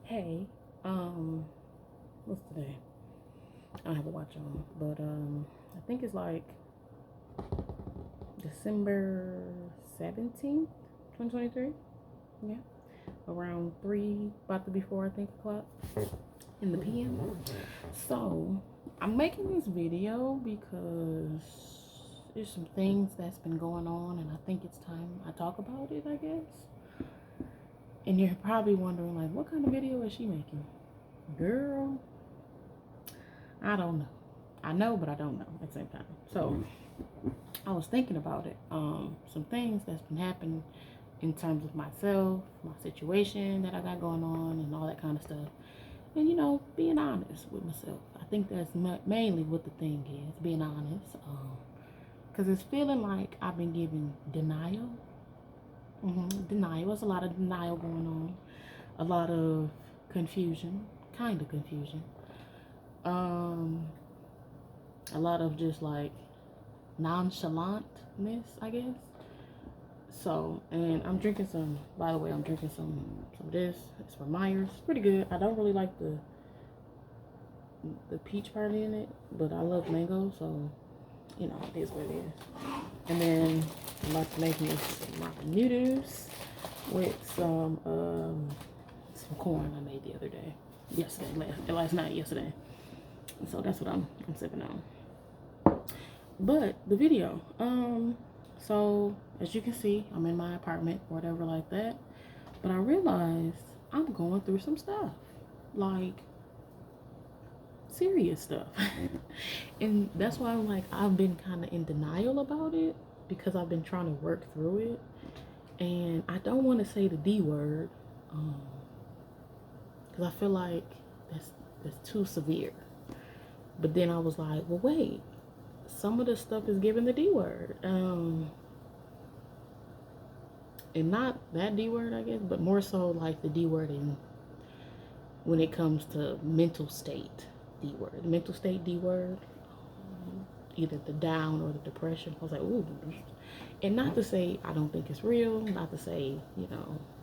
Hey, what's today? I don't have a watch on, but I think it's like December 17th, 2023. Yeah, around 3, about to be 4, I think, o'clock in the PM. So, I'm making this video because there's some things that's been going on, and I think it's time I talk about it, I guess. And you're probably wondering, like, what kind of video is she making? Girl, I don't know. I know, but I don't know at the same time. So I was thinking about it. Some things that's been happening in terms of myself, my situation that I got going on, and all that kind of stuff. And being honest with myself. I think that's mainly what the thing is, being honest. Because it's feeling like I've been giving denial. Denial. There's a lot of denial going on. A lot of confusion, kind of confusion. A lot of just like nonchalantness, I guess. So, and I'm drinking some, by the way, I'm drinking some of this. It's from Myers. It's pretty good. I don't really like the peach part in it, but I love mango, so it is what it is. And then I'm about to make me some noodles with some corn I made the other day. Last night, yesterday. So that's what I'm sipping on. But the video, so as you can see, I'm in my apartment, whatever like that. But I realized I'm going through some stuff, like serious stuff. And that's why I'm like, I've been kind of in denial about it because I've been trying to work through it. And I don't want to say the D word, because I feel like that's too severe. But then I was like, well, wait, some of the stuff is given the D word. And not that D word, I guess, but more so like the D word when it comes to mental state D word. The mental state D word, either the down or the depression. I was like, ooh. And not to say I don't think it's real, not to say,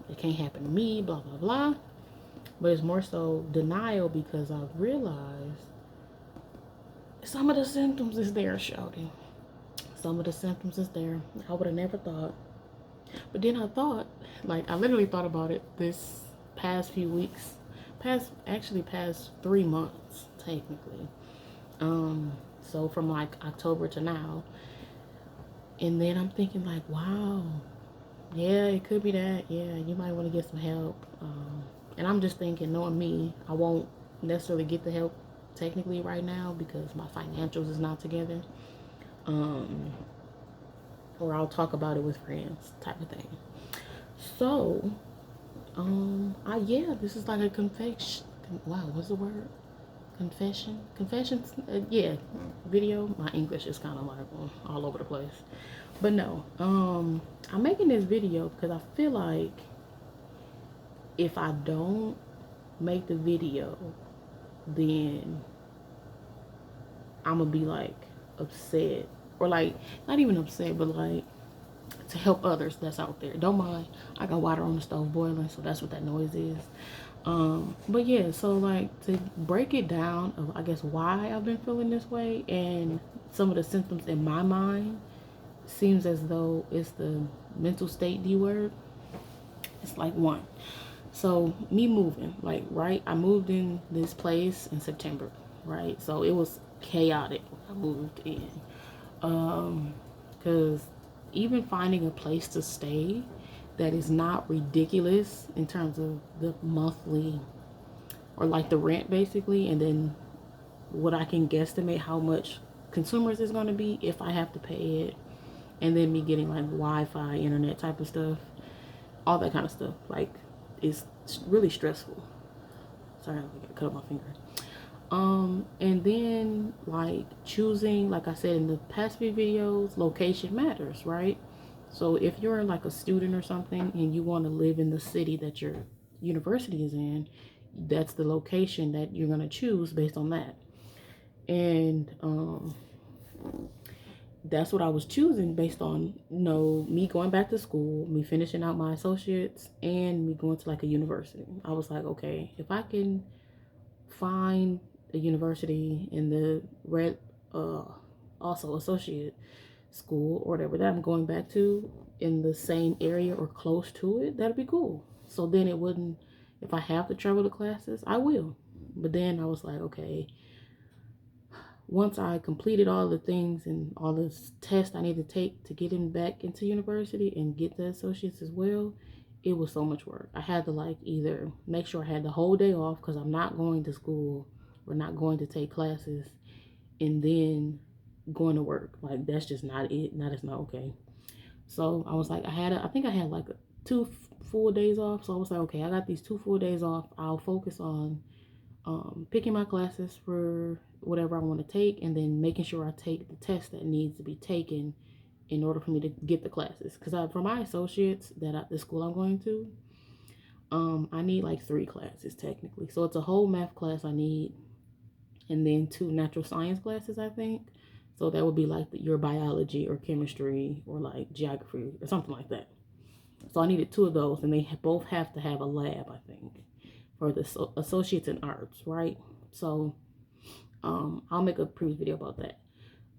it can't happen to me, blah, blah, blah. But it's more so denial because I've realized some of the symptoms is there, shouting. Some of the symptoms is there. I would have never thought. But then I thought, like, I literally thought about it this past few weeks. Past 3 months, technically. So from like October to now. And then I'm thinking like, wow, yeah, it could be that. Yeah, you might want to get some help. And I'm just thinking, knowing me, I won't necessarily get the help technically right now because my financials is not together. Or I'll talk about it with friends type of thing. So, this is like a confession. Wow, what's the word? Confession? Confessions? Yeah, video. My English is kind of like all over the place. But no, I'm making this video because I feel like if I don't make the video, then I'm gonna be like upset, or like not even upset, but like to help others that's out there. Don't mind, I got water on the stove boiling, so that's what that noise is. But yeah, so like to break it down of I guess why I've been feeling this way and some of the symptoms in my mind, seems as though it's the mental state D word. It's like one. So me moving, like, right, I moved in this place in September, right? So it was chaotic when I moved in. Because even finding a place to stay that is not ridiculous in terms of the monthly or like the rent basically, and then what I can guesstimate how much consumers is going to be if I have to pay it, and then me getting like Wi-Fi, internet type of stuff, all that kind of stuff, like, it's really stressful. Sorry, I got cut off my finger. And then like choosing, like I said in the past few videos, location matters, right? So if you're like a student or something and you want to live in the city that your university is in, that's the location that you're going to choose based on that. And that's what I was choosing based on, me going back to school, me finishing out my associates, and me going to like a university. I was like, okay, if I can find a university in the red, also associate school or whatever that I'm going back to in the same area or close to it, that'd be cool. So then it wouldn't, if I have to travel to classes, I will. But then I was like, okay, once I completed all the things and all the tests I need to take to get in back into university and get the associates as well, it was so much work. I had to like either make sure I had the whole day off because I'm not going to school or not going to take classes and then going to work. Like that's just not it. That is not okay. So I was like, I think I had like 2 full days off. So I was like, okay, I got these 2 full days off. I'll focus on picking my classes for whatever I want to take, and then making sure I take the test that needs to be taken in order for me to get the classes. Because for my associates the school I'm going to, I need like 3 classes technically. So it's a whole math class I need, and then 2 natural science classes, I think. So that would be like your biology or chemistry or like geography or something like that. So I needed 2 of those, and they both have to have a lab, I think, for the associates in arts, right? So I'll make a previous video about that.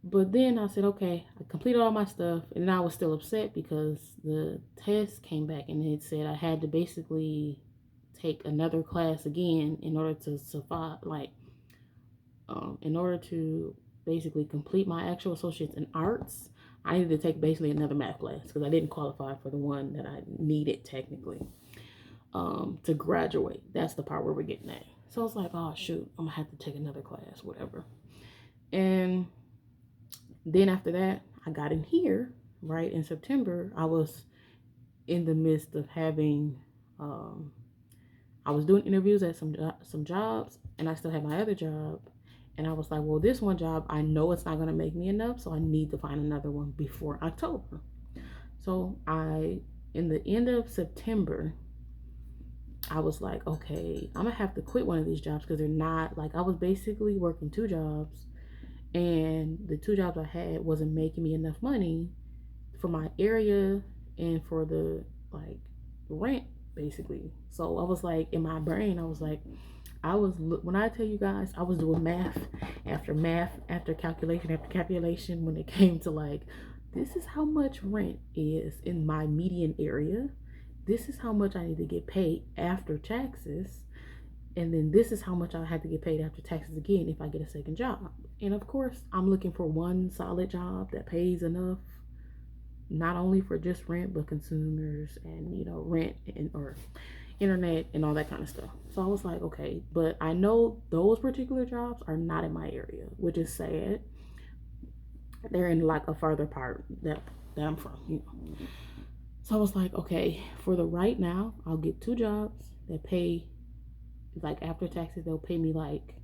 But then I said, okay, I completed all my stuff, and then I was still upset because the test came back and it said I had to basically take another class again in order to survive, like, in order to basically complete my actual associates in arts. I needed to take basically another math class because I didn't qualify for the one that I needed technically to graduate. That's the part where we're getting at. So I was like, oh shoot, I'm gonna have to take another class, whatever. And then after that, I got in here, right, in September. I was in the midst of having, I was doing interviews at some jobs, and I still had my other job. And I was like, well, this one job, I know it's not going to make me enough, so I need to find another one before October. So in the end of September, I was like, okay, I'm going to have to quit one of these jobs because they're not, like, I was basically working 2 jobs, and the 2 jobs I had wasn't making me enough money for my area and for the, like, rent, basically. So I was like, in my brain, I was like, when I tell you guys, I was doing math after calculation when it came to like, this is how much rent is in my median area. This is how much I need to get paid after taxes. And then this is how much I have to get paid after taxes again if I get a second job. And of course, I'm looking for one solid job that pays enough, not only for just rent, but consumers and, rent or internet and all that kind of stuff. So I was like, okay, but I know those particular jobs are not in my area, which is sad. They're in like a further part that I'm from, So I was like, okay, for the right now, I'll get 2 jobs that pay, like after taxes, they'll pay me like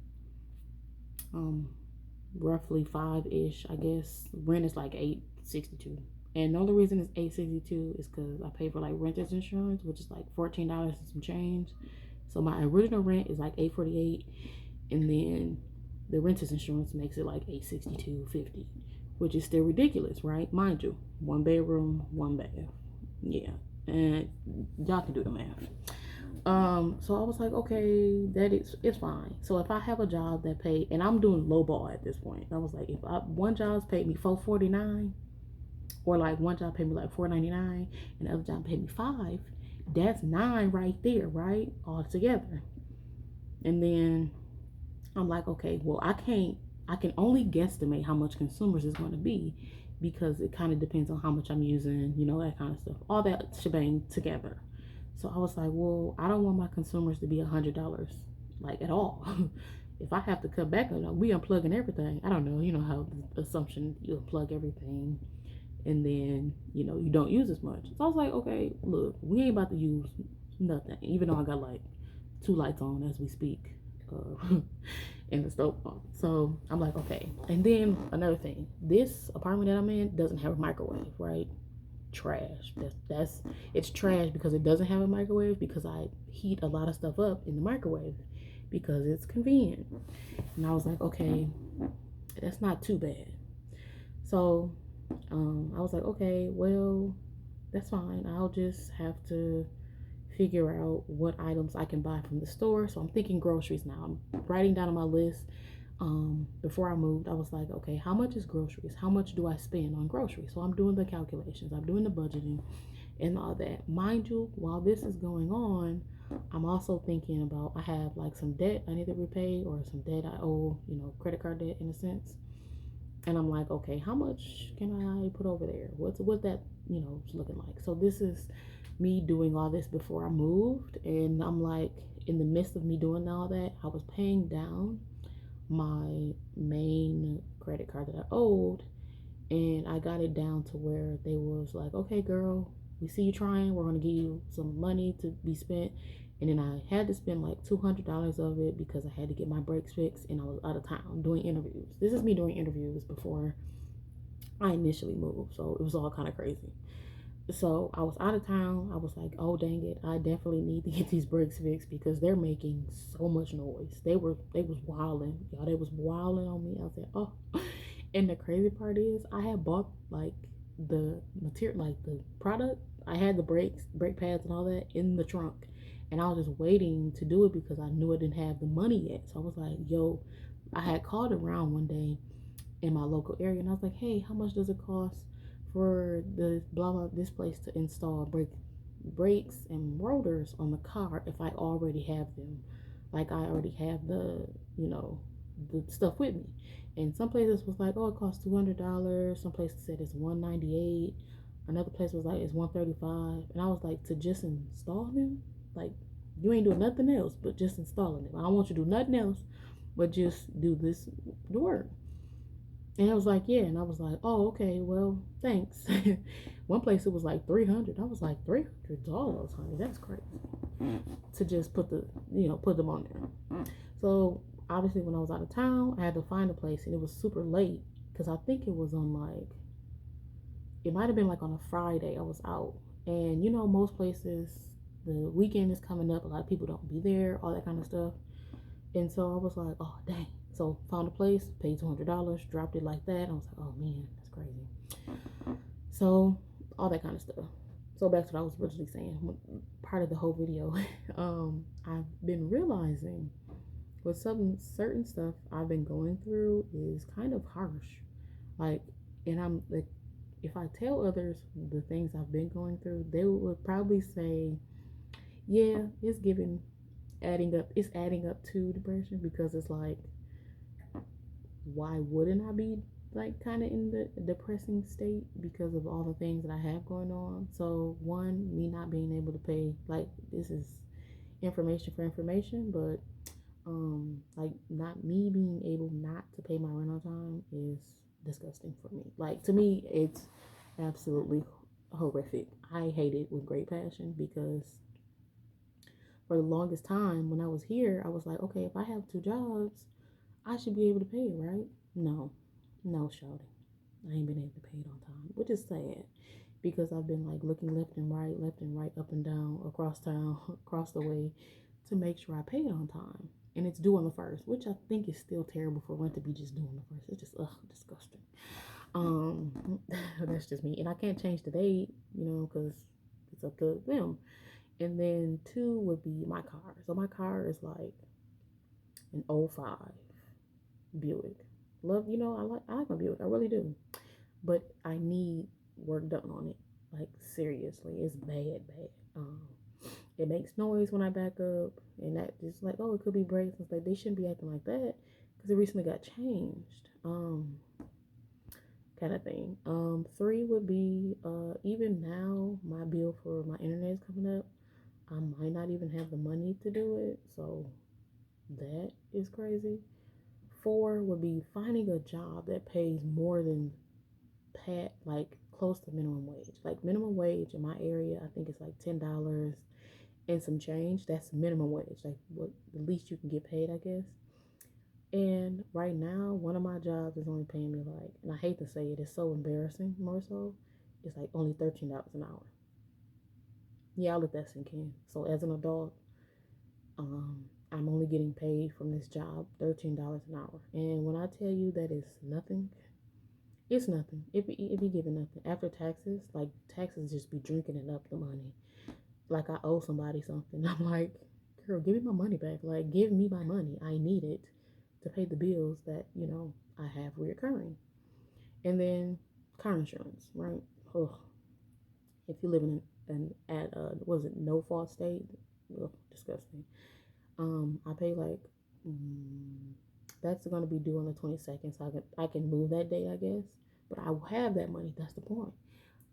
roughly 5-ish, I guess. Rent is like $8.62. And the only reason it's $8.62 is because I pay for like renter's insurance, which is like $14 and some change. So my original rent is like $8.48, and then the renter's insurance makes it like $8.62.50, which is still ridiculous, right? Mind you, 1 bedroom, 1 bath. Yeah, and y'all can do the math. So I was like, okay, it's fine. So if I have a job that pay, and I'm doing lowball at this point, I was like, if one job's paid me $4.49. Or like one job paid me like $4.99 and the other job paid me $5. That's $9 right there, right? All together. And then I'm like, okay, well, I can only guesstimate how much consumers is going to be because it kind of depends on how much I'm using, that kind of stuff. All that shebang together. So I was like, well, I don't want my consumers to be $100, like at all. If I have to cut back on them, we unplugging everything. I don't know, how the assumption you unplug everything. And then, you don't use as much. So I was like, okay, look, we ain't about to use nothing. Even though I got like 2 lights on as we speak in the stove. So I'm like, okay. And then another thing, this apartment that I'm in doesn't have a microwave, right? Trash. It's trash because it doesn't have a microwave, because I heat a lot of stuff up in the microwave because it's convenient. And I was like, okay, that's not too bad. So I was like, okay, well, that's fine. I'll just have to figure out what items I can buy from the store. So I'm thinking groceries now. I'm writing down on my list. Before I moved, I was like, okay, how much is groceries? How much do I spend on groceries? So I'm doing the calculations, I'm doing the budgeting and all that. Mind you, while this is going on, I'm also thinking about I have like some debt I need to repay or some debt I owe, credit card debt in a sense. And I'm like, okay, how much can I put over there? What's that, looking like? So this is me doing all this before I moved, and I'm like, in the midst of me doing all that, I was paying down my main credit card that I owed, and I got it down to where they was like, okay, girl, we see you trying. We're gonna give you some money to be spent. And then I had to spend like $200 of it because I had to get my brakes fixed, and I was out of town doing interviews. This is me doing interviews before I initially moved, so it was all kind of crazy. So I was out of town. I was like, oh dang it, I definitely need to get these brakes fixed because they're making so much noise. They was wilding, y'all. They was wilding on me. I was like, oh. And the crazy part is, I had bought like the material, like the product. I had the brake pads, and all that in the trunk, and I was just waiting to do it because I knew I didn't have the money yet. So I was like, yo, I had called around one day in my local area, and I was like, hey, how much does it cost for the blah blah this place to install brakes and rotors on the car if I already have them? Like, I already have you know the stuff with me. And some places was like, oh, it costs $200. Some places said it's $198. Another place was like it's $135. And I was like, to just install them? Like, you ain't doing nothing else but just installing them. I don't want you to do nothing else but just do the work. And I was like, yeah. And I was like, oh, okay, well, thanks. One place it was like 300. I was like, $300, honey, that's crazy. To just put them on there. So obviously, when I was out of town, I had to find a place, and it was super late because I think it was on like, it might have been like on a Friday. I was out, and most places, the weekend is coming up. A lot of people don't be there, all that kind of stuff. And so I was like, oh dang. So found a place, paid $200, dropped it like that. I was like, oh man, that's crazy. So all that kind of stuff. So back to what I was originally saying, part of the whole video, I've been realizing with some certain stuff I've been going through is kind of harsh. Like, and I'm like, if I tell others the things I've been going through, they would probably say, yeah, it's adding up to depression, because it's like, why wouldn't I be like kind of in the depressing state because of all the things that I have going on? So one, me not being able to pay, like, this is information for information, but like, not me being able not to pay my rent on time is disgusting for me. Like, to me, it's absolutely horrific. I hate it with great passion because for the longest time when I was here, I was like, okay, if I have two jobs, I should be able to pay it, right? No, no, shawty. I ain't been able to pay it on time, which is sad because I've been like looking left and right, up and down, across town, across the way, to make sure I pay it on time. And it's due on the first, which I think is still terrible for rent to be just due on the first. It's just disgusting. That's just me, and I can't change the date, because it's up to them. And then two would be my car. So my car is like an '05 Buick. Love, I like my Buick. I really do. But I need work done on it. Like, seriously, it's bad, bad. It makes noise when I back up, and that just like, oh, it could be brakes. It's like, they shouldn't be acting like that because it recently got changed. Kind of thing. Three would be even now my bill for my internet is coming up. I might not even have the money to do it, so that is crazy. Four would be finding a job that pays more than like close to minimum wage. Like, minimum wage in my area, I think it's like $10 and some change. That's minimum wage, like what the least you can get paid, I guess. And right now, one of my jobs is only paying me like, and I hate to say it, it's so embarrassing, more so, it's like only $13 an hour. Yeah, I'll let that sink in. So as an adult, I'm only getting paid from this job $13 an hour. And when I tell you that is nothing, It's nothing. It be giving nothing after taxes. Like taxes just be drinking it up the money. Like I owe somebody something. I'm like, girl, give me my money back. Like give me my money. I need it to pay the bills that I have reoccurring. And then car insurance, right? Ugh. If you live in an at was it no fault state? Ugh, disgusting. I pay like mm, that's gonna be due on the 22nd, so I can move that date, I guess. But I will have that money. That's the point.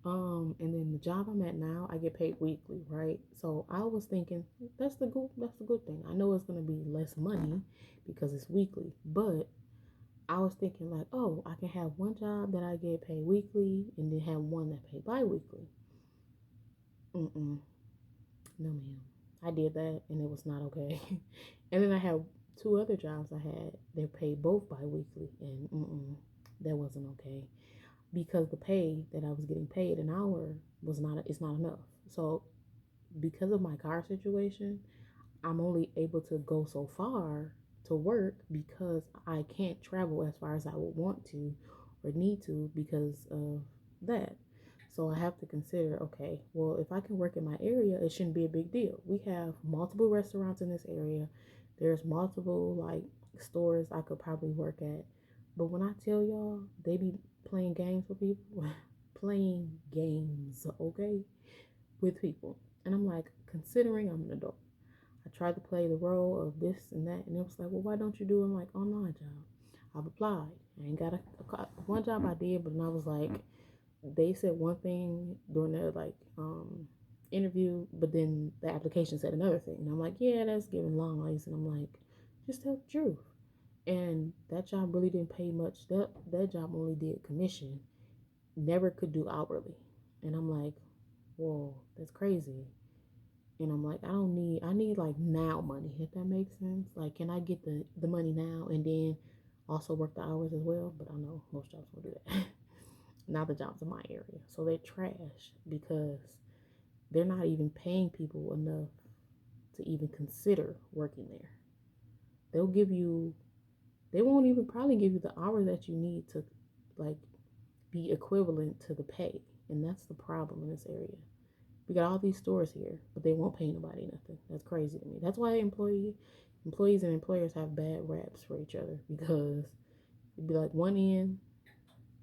And then the job I'm at now, I get paid weekly, right? So I was thinking that's the good thing. I know it's gonna be less money because it's weekly, but I was thinking like, oh, I can have one job that I get paid weekly, and then have one that pay bi-weekly. Mm-mm, no, ma'am. I did that, and it was not okay. And then I have two other jobs I had. They paid both bi-weekly, and that wasn't okay because the pay that I was getting paid an hour was not. It's not enough. So because of my car situation, I'm only able to go so far to work because I can't travel as far as I would want to or need to because of that. So I have to consider, okay, well, if I can work in my area, it shouldn't be a big deal. We have multiple restaurants in this area. There's multiple like stores I could probably work at. But when I tell y'all, they be playing games with people, playing games, okay, with people. And I'm like, considering I'm an adult, I tried to play the role of this and that, and it was like, well, why don't you do it like online job? I've applied. I ain't got one job I did, but then I was like, they said one thing during their like interview, but then the application said another thing, and I'm like, yeah, that's giving lies, and I'm like, just tell the truth. And that job really didn't pay much. That job only did commission, never could do hourly, and I'm like, whoa, that's crazy. And I'm like, I need like now money, if that makes sense. Like, can I get the money now and then also work the hours as well? But I know most jobs will do that. Not the jobs in my area. So they're trash because they're not even paying people enough to even consider working there. They'll give you, they won't even probably give you the hours that you need to like be equivalent to the pay. And that's the problem in this area. We got all these stores here, but they won't pay nobody nothing. That's crazy to me. That's why employees and employers have bad raps for each other because it'd be like one end,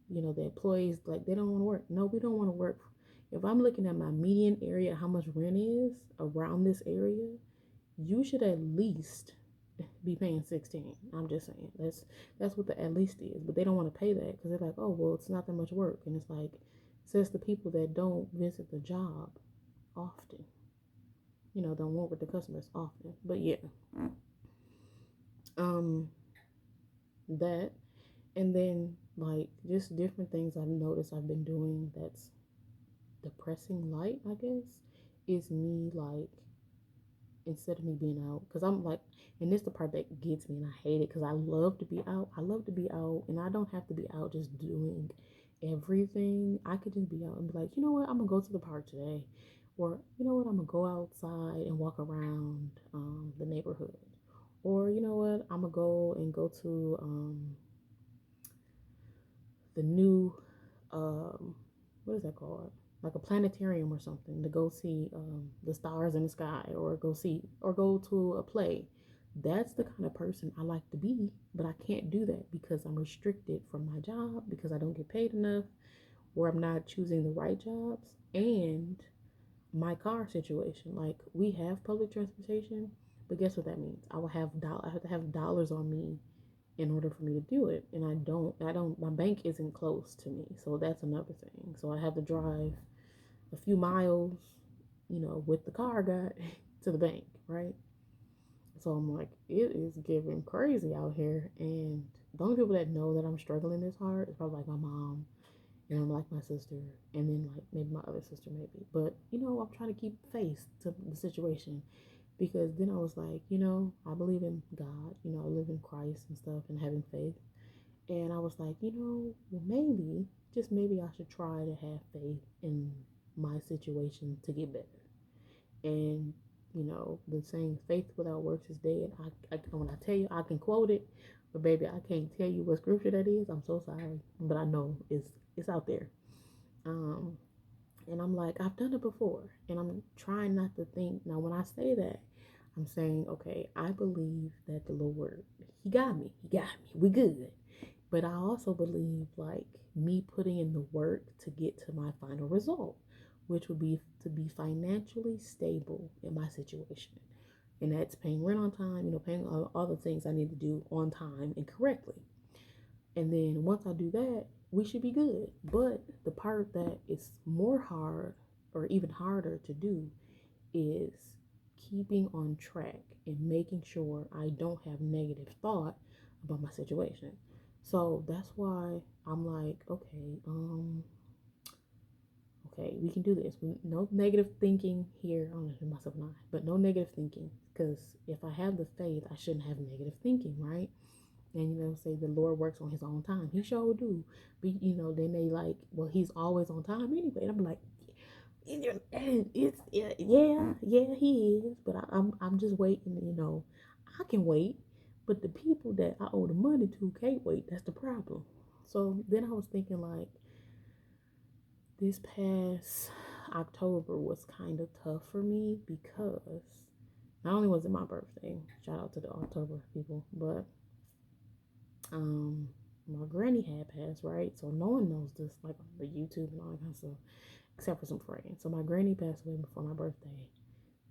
the employees like they don't want to work. No, we don't want to work. If I'm looking at my median area, how much rent is around this area, you should at least be paying 16. I'm just saying that's what the at least is, but they don't want to pay that because they're like, oh well, it's not that much work, and it's like says the people that don't visit the job often. Don't work with the customers often. But yeah, um, that and then like just different things I've noticed I've been doing that's depressing light, I guess, is me like instead of me being out because I'm like, and this is the part that gets me and I hate it because I love to be out. I love to be out, and I don't have to be out just doing everything. I could just be out and be like, you know what, I'm gonna go to the park today, or you know what, I'm gonna go outside and walk around the neighborhood, or you know what, I'm gonna go to the new what is that called? Like a planetarium or something to go see the stars in the sky, or go to a play. That's the kind of person I like to be, but I can't do that because I'm restricted from my job because I don't get paid enough, or I'm not choosing the right jobs, and my car situation. Like we have public transportation, but guess what that means? I have to have dollars on me in order for me to do it, and I don't my bank isn't close to me, so that's another thing. So I have to drive a few miles, with the car I got to the bank, right? So I'm like, it is getting crazy out here, and the only people that know that I'm struggling this hard is probably like my mom, and I'm like my sister, and then like maybe my other sister maybe. But I'm trying to keep faith to the situation because then I was like, I believe in God, I live in Christ and stuff and having faith. And I was like, well, maybe, just maybe I should try to have faith in my situation to get better. And the saying, faith without works is dead. When I tell you, I can quote it, but baby, I can't tell you what scripture that is. I'm so sorry, but I know it's out there. Um, and I'm like, I've done it before, and I'm trying not to think. Now, when I say that, I'm saying, okay, I believe that the Lord, He got me. He got me. We good. But I also believe like me putting in the work to get to my final result, which would be to be financially stable in my situation. And that's paying rent on time, paying all the things I need to do on time and correctly. And then once I do that, we should be good. But the part that is more hard or even harder to do is keeping on track and making sure I don't have negative thought about my situation. So that's why I'm like, okay, we can do this. No negative thinking here. I don't know myself not, but no negative thinking. Because if I have the faith, I shouldn't have negative thinking, right? And say the Lord works on His own time. He sure do. But they may like, well, He's always on time anyway. And I'm like, it's yeah, He is. But I'm just waiting. I can wait, but the people that I owe the money to can't wait. That's the problem. So then I was thinking like, this past October was kind of tough for me because not only was it my birthday, shout out to the October people, but um my granny had passed, right? So no one knows this, like on the YouTube and all that kind of stuff, except for some friends. So my granny passed away before my birthday.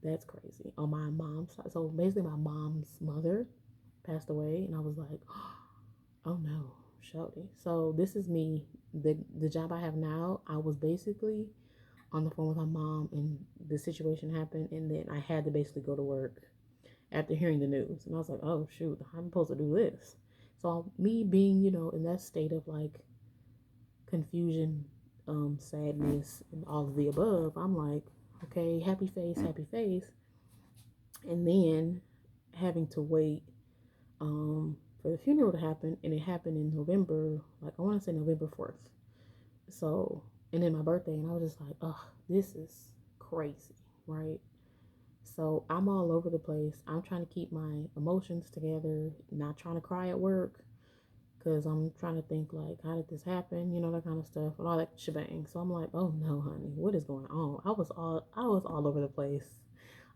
That's crazy. On my mom's side, so basically my mom's mother passed away, and I was like, oh no, shouty. So this is me. The job I have now, I was basically on the phone with my mom, and the situation happened, and then I had to basically go to work after hearing the news, and I was like, oh shoot, I'm supposed to do this. So me being, in that state of like confusion, sadness, and all of the above, I'm like, okay, happy face, and then having to wait for the funeral to happen, and it happened in November, like I want to say November 4th. So, and then my birthday, and I was just like, oh, this is crazy, right? So I'm all over the place. I'm trying to keep my emotions together, not trying to cry at work, because I'm trying to think like, how did this happen? That kind of stuff and all that shebang. So I'm like, oh no, honey, what is going on? I was all over the place.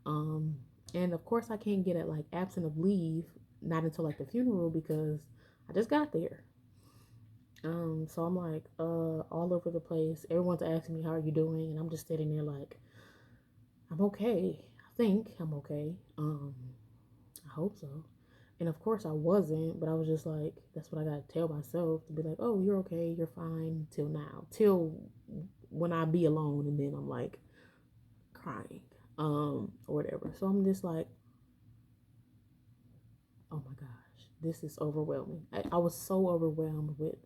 Um, and of course I can't get it like absent of leave, not until like the funeral because I just got there. So I'm like, all over the place. Everyone's asking me, how are you doing? And I'm just sitting there like, I'm okay. I think I'm okay. I hope so. And of course I wasn't, but I was just like, that's what I gotta tell myself to be like, oh, you're okay, you're fine till now. Till when I be alone and then I'm like crying. Or whatever. So I'm just like, oh my gosh, this is overwhelming. I was so overwhelmed with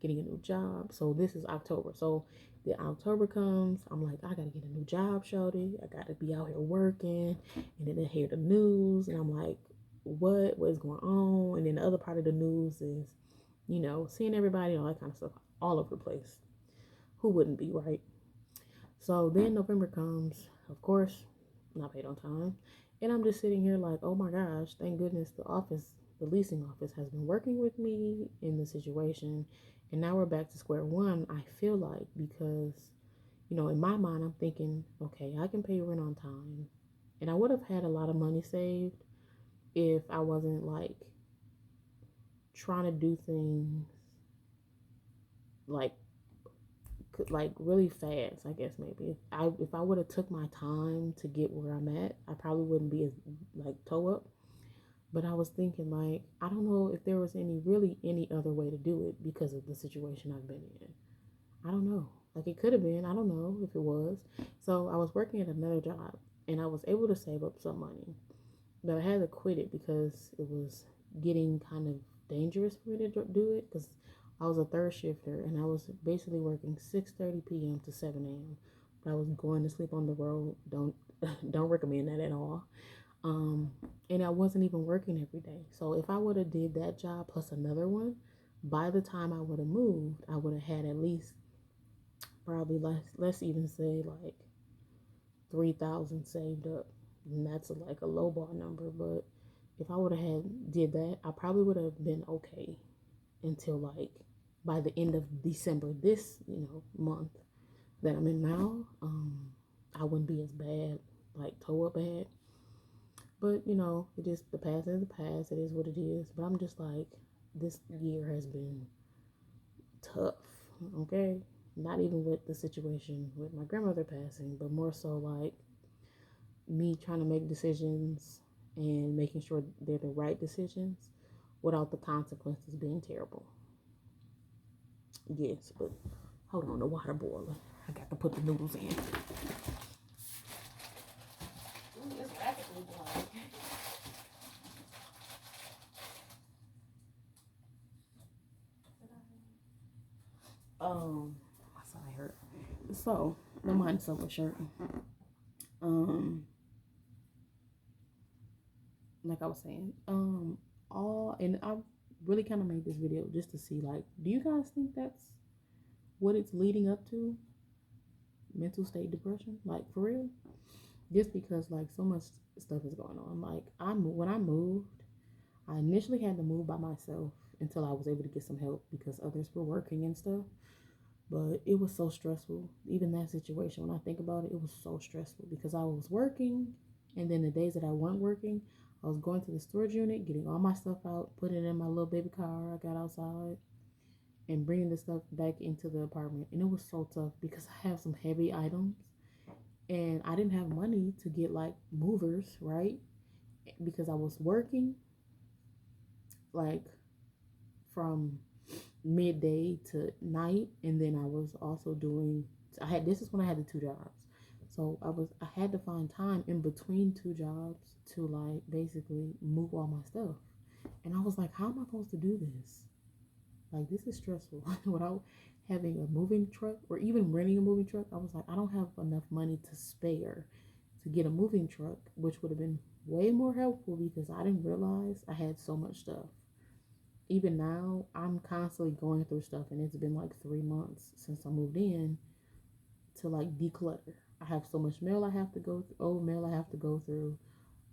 getting a new job. So this is October. So the October comes, I'm like, I gotta get a new job, shorty. I gotta be out here working. And then I hear the news, and I'm like, what is going on? And then the other part of the news is, seeing everybody, all that kind of stuff, all over the place. Who wouldn't be, right? So then November comes, of course, not paid on time. And I'm just sitting here like, oh my gosh, thank goodness the leasing office has been working with me in the situation. And now we're back to square one, I feel like, because, in my mind, I'm thinking, okay, I can pay rent on time. And I would have had a lot of money saved if I wasn't like trying to do things like really fast. I guess maybe if I would have took my time to get where I'm at, I probably wouldn't be as like toe up. But I was thinking like, I don't know if there was any other way to do it because of the situation I've been in. I don't know. Like it could have been. I don't know if it was. So I was working at another job, and I was able to save up some money, but I had to quit it because it was getting kind of dangerous for me to do it because I was a third shifter, and I was basically working 6:30 p.m. to 7 a.m. But I was going to sleep on the road. Don't recommend that at all. Um, and I wasn't even working every day. So if I would have did that job plus another one, by the time I would have moved, I would have had at least probably let's even say like 3,000 saved up. And that's like a low ball number. But if I would have had did that, I probably would have been okay until like by the end of December, this month that I'm in now. I wouldn't be as bad, like toe up bad. But it is, the past is the past. It is what it is. But I'm just like, this year has been tough. Okay, not even with the situation with my grandmother passing, but more so like me trying to make decisions and making sure they're the right decisions without the consequences being terrible. Yes, but hold on, the water boiling. I got to put the noodles in. My side hurt. So, no mind so much shirt. Um, like I was saying, all and I really kind of made this video just to see, like, do you guys think that's what it's leading up to? Mental state depression, like for real? Just because like so much stuff is going on. Like when I moved, I initially had to move by myself until I was able to get some help because others were working and stuff. But it was so stressful. Even that situation, when I think about it, it was so stressful because I was working, and then the days that I weren't working, I was going to the storage unit, getting all my stuff out, putting it in my little baby car. I got outside and bringing the stuff back into the apartment. And it was so tough because I have some heavy items and I didn't have money to get like movers, right? Because I was working like from midday to night, and then I was also doing, I had, this is when I had the two jobs. So I had to find time in between two jobs to like basically move all my stuff. And I was like, how am I supposed to do this? Like, this is stressful. Without having a moving truck or even renting a moving truck, I was like, I don't have enough money to spare to get a moving truck, which would have been way more helpful because I didn't realize I had so much stuff. Even now, I'm constantly going through stuff, and it's been like 3 months since I moved in to like declutter. I have so much mail I have to go through, old mail I have to go through,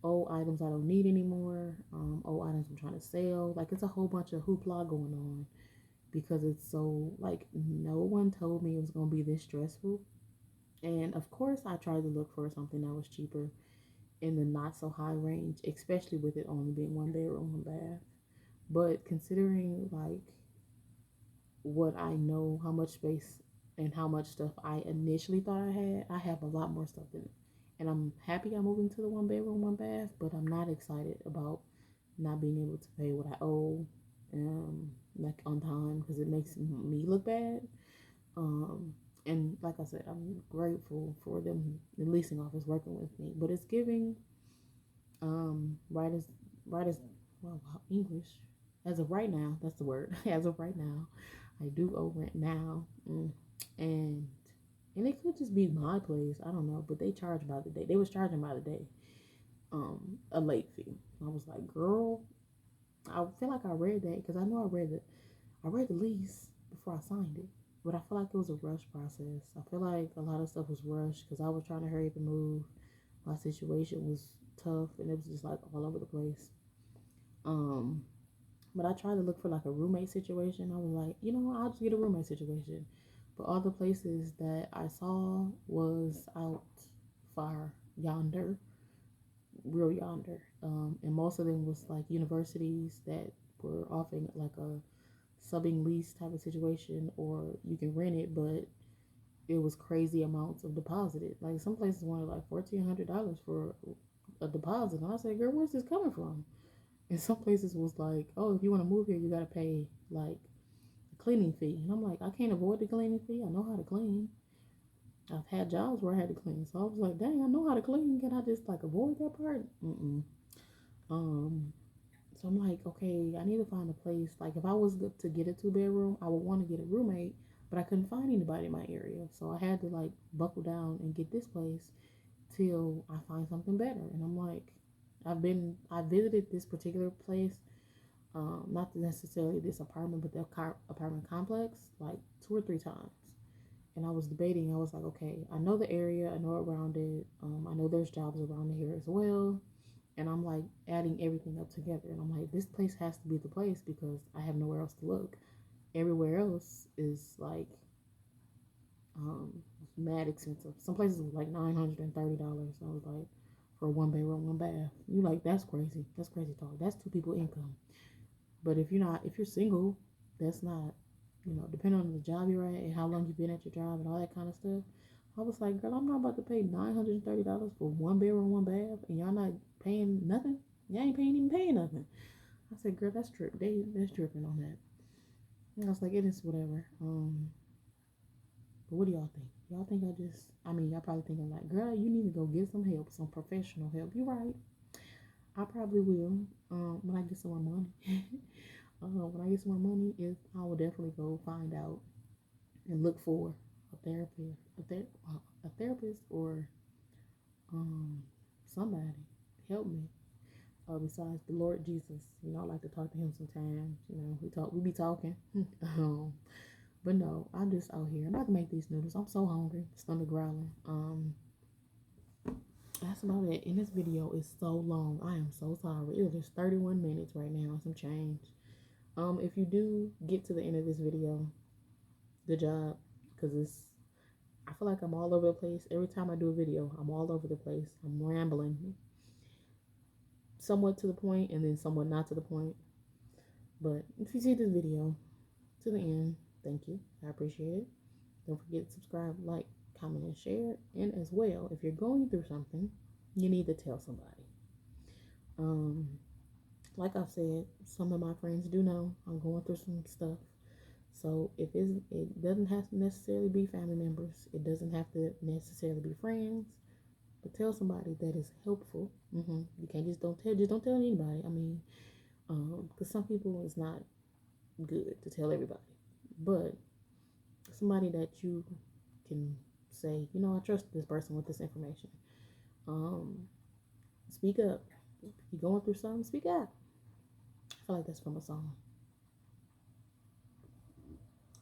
old items I don't need anymore, old items I'm trying to sell. Like, it's a whole bunch of hoopla going on because it's so like no one told me it was gonna be this stressful. And of course, I tried to look for something that was cheaper in the not so high range, especially with it only being one bedroom, one bath. But considering like what I know, how much space and how much stuff I initially thought I have a lot more stuff in it. And I'm happy I'm moving to the one bedroom, one bath, but I'm not excited about not being able to pay what I owe, like on time, because it makes me look bad. Um, and like I said, I'm grateful for them, the leasing office, working with me. But it's giving, right as right as well, wow, English. As of right now, that's the word. As of right now, I do owe rent now, and and it could just be my place. I don't know, but they charge by the day. They was charging by the day, a late fee. I was like, girl, I feel like I read that because I know I read the lease before I signed it, but I feel like it was a rush process. I feel like a lot of stuff was rushed because I was trying to hurry up and move. My situation was tough, and it was just like all over the place. Um, but I tried to look for like a roommate situation. I was like, I'll just get a roommate situation. But all the places that I saw was out far yonder, real yonder. And most of them was like universities that were offering like a subbing lease type of situation, or you can rent it, but it was crazy amounts of deposited. Like some places wanted like $1,400 for a deposit, and I said, "Girl, where's this coming from?" And some places was like, "Oh, if you want to move here, you gotta pay like a cleaning fee." And I'm like, I can't avoid the cleaning fee. I know how to clean. I've had jobs where I had to clean, so I was like, "Dang, I know how to clean. Can I just like avoid that part?" Mm-mm. Um, So I'm like, okay, I need to find a place. Like, if I was to get a two-bedroom, I would want to get a roommate, but I couldn't find anybody in my area. So I had to like buckle down and get this place till I find something better. And I'm like, I visited this particular place, not necessarily this apartment, but the apartment complex, like 2 or 3 times. and I was debating. I was like, okay, I know the area, I know around it. I know there's jobs around here as well. And I'm like adding everything up together. And I'm like, this place has to be the place because I have nowhere else to look. Everywhere else is like um, mad expensive. Some places were like $930. I was like, for a one bedroom, one bath. You like, that's crazy. That's crazy talk. That's two people income. But if you're single, that's not, depending on the job you're at and how long you've been at your job and all that kind of stuff. I was like, girl, I'm not about to pay $930 for one bedroom, one bath, and y'all not paying nothing. Y'all ain't even paying nothing. I said, girl, that's trip. That's tripping on that. And I was like, it is whatever. But what do y'all think? Y'all think y'all probably thinking like, girl, you need to go get some help, some professional help. You're right. I probably will. When I get some more money. When I get some more money, I will definitely go find out and look for a therapist, a therapist, or somebody help me. Besides the Lord Jesus, I like to talk to Him sometimes. We be talking. But no, I'm just out here. I'm about to make these noodles. I'm so hungry, stomach growling. That's about it. And this video is so long. I am so sorry. It is 31 minutes right now, some change. If you do get to the end of this video, good job, because I feel like I'm all over the place. Every time I do a video, I'm all over the place. I'm rambling, somewhat to the point, and then somewhat not to the point. But if you see this video to the end, thank you. I appreciate it. Don't forget to subscribe, like, comment, and share. And as well, if you're going through something, you need to tell somebody. Like I've said, some of my friends do know I'm going through some stuff. So it doesn't have to necessarily be family members. It doesn't have to necessarily be friends. But tell somebody that is helpful. You can't just don't tell anybody. I mean, because some people it's not good to tell everybody. But somebody that you can say, I trust this person with this information. Speak up. If you're going through something, speak up. I feel like that's from a song.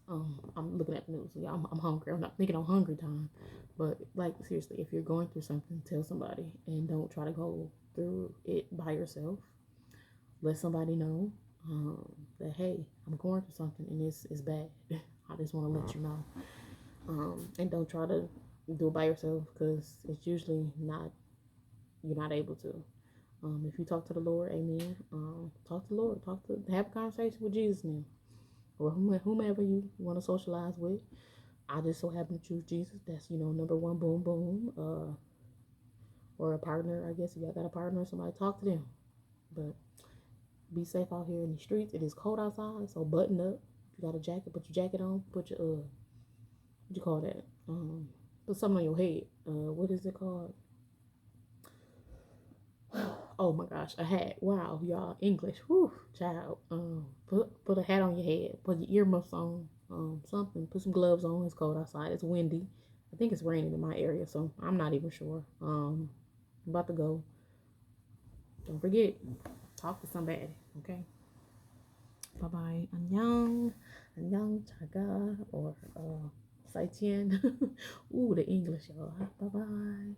I'm looking at the news. Yeah, I'm hungry. I'm not thinking on hungry time. But like seriously, if you're going through something, tell somebody and don't try to go through it by yourself. Let somebody know that hey, I'm going through something and it's bad. I just want to let you know. And don't try to do it by yourself because it's usually you're not able to. If you talk to the Lord, amen. Talk to the Lord. Have a conversation with Jesus now. Or whomever you want to socialize with. I just so happen to choose Jesus. That's, number one, boom, boom. Or a partner, I guess. If y'all got a partner, somebody talk to them. But be safe out here in the streets. It is cold outside, so button up. If you got a jacket, put your jacket on. Put your, what you call that? Put something on your head. What is it called? Oh my gosh, a hat. Wow, y'all, English. Whew, child. Put a hat on your head. Put your earmuffs on. Something. Put some gloves on. It's cold outside. It's windy. I think it's raining in my area, so I'm not even sure. I'm about to go. Don't forget, talk to somebody, okay? Bye bye. Annyeong. Annyeong chaga or saitien. Ooh, the English, y'all. Bye bye.